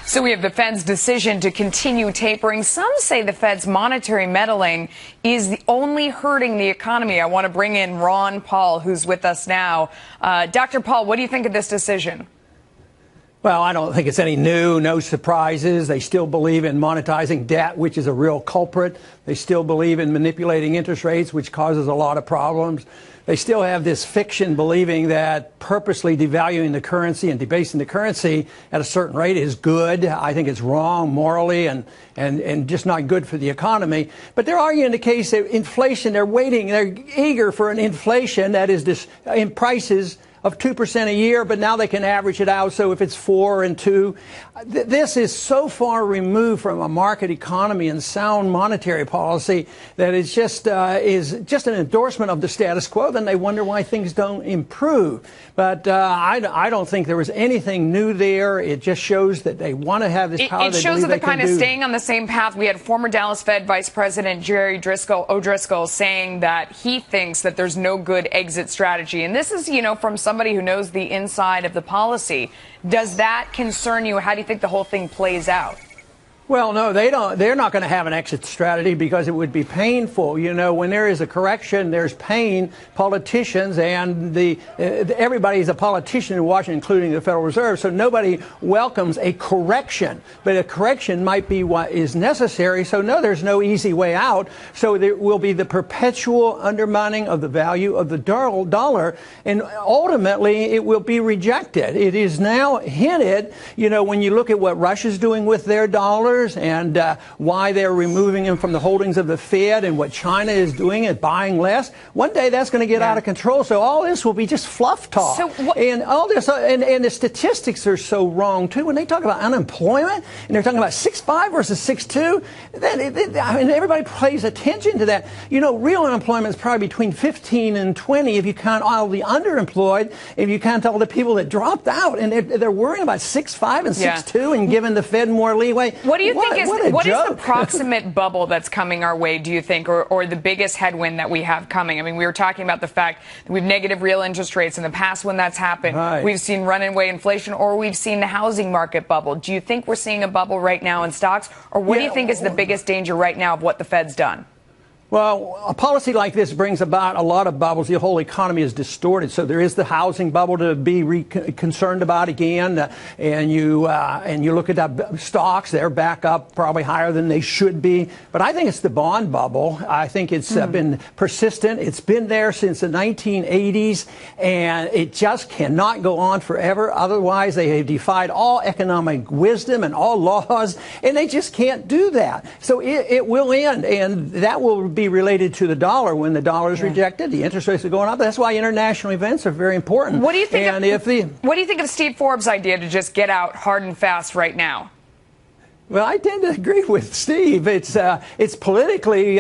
So we have the Fed's decision to continue tapering. Some say the Fed's monetary meddling is only hurting the economy. I want to bring in Ron Paul, who's with us now. Dr. Paul, what do you think of this decision? Well, I don't think it's any new, no surprises. They still believe in monetizing debt, which is a real culprit. They still believe in manipulating interest rates, which causes a lot of problems. They still have this fiction believing that purposely devaluing the currency and debasing the currency at a certain rate is good. I think it's wrong morally and just not good for the economy. But they're arguing the case that inflation, they're eager for an inflation that is in prices of 2% a year, but now they can average it out. So if it's 4 and 2, this is so far removed from a market economy and sound monetary policy that it's just is just an endorsement of the status quo. Then they wonder why things don't improve. But I don't think there was anything new there. It just shows that they want to have this power. It shows that they're kind of staying on the same path. We had former Dallas Fed Vice President Jerry O'Driscoll saying that he thinks that there's no good exit strategy. And this is, from somebody who knows the inside of the policy. Does that concern you? How do you think the whole thing plays out? Well, no, they don't. They're not going to have an exit strategy because it would be painful. When there is a correction, there's pain. Politicians and everybody's a politician in Washington, including the Federal Reserve. So nobody welcomes a correction. But a correction might be what is necessary. So no, there's no easy way out. So there will be the perpetual undermining of the value of the dollar, and ultimately it will be rejected. It is now hinted. When you look at what Russia's doing with their dollars, and why they're removing them from the holdings of the Fed, and what China is doing and buying less. One day that's going to get out of control. So all this will be just fluff talk. And all this, and the statistics are so wrong too. When they talk about unemployment and they're talking about 6.5 versus 6.2, everybody pays attention to that. Real unemployment is probably between 15 and 20 if you count all the underemployed, if you count all the people that dropped out, and they're worrying about 6.5 and 6.2 and giving the Fed more leeway. What do you think is the proximate bubble that's coming our way, do you think, or the biggest headwind that we have coming? I mean, we were talking about the fact that we have negative real interest rates in the past. When that's happened, we've seen runaway inflation, or we've seen the housing market bubble. Do you think we're seeing a bubble right now in stocks, or what do you think is the biggest danger right now of what the Fed's done? Well, a policy like this brings about a lot of bubbles. The whole economy is distorted. So there is the housing bubble to be concerned about again. And you look at the stocks; they're back up, probably higher than they should be. But I think it's the bond bubble. I think it's been persistent. It's been there since the 1980s, and it just cannot go on forever. Otherwise, they have defied all economic wisdom and all laws, and they just can't do that. So it will end, and that will be related to the dollar. When the dollar is rejected, the interest rates are going up. That's why international events are very important. What do you think? What do you think of Steve Forbes' idea to just get out hard and fast right now? Well, I tend to agree with Steve. It's politically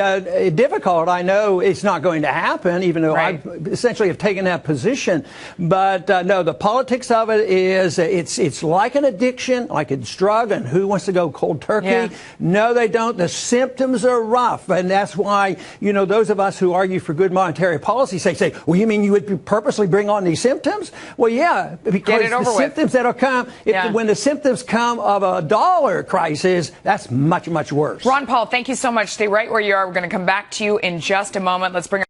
difficult. I know it's not going to happen, even though I essentially have taken that position. But no, the politics of it is it's like an addiction, like it's drug, and who wants to go cold turkey? Yeah. No, they don't. The symptoms are rough, and that's why those of us who argue for good monetary policy say, well, you mean you would purposely bring on these symptoms? Well, yeah, because the symptoms that'll come when the symptoms come of a dollar crisis. That's much, much worse. Ron Paul, thank you so much. Stay right where you are. We're going to come back to you in just a moment. Let's bring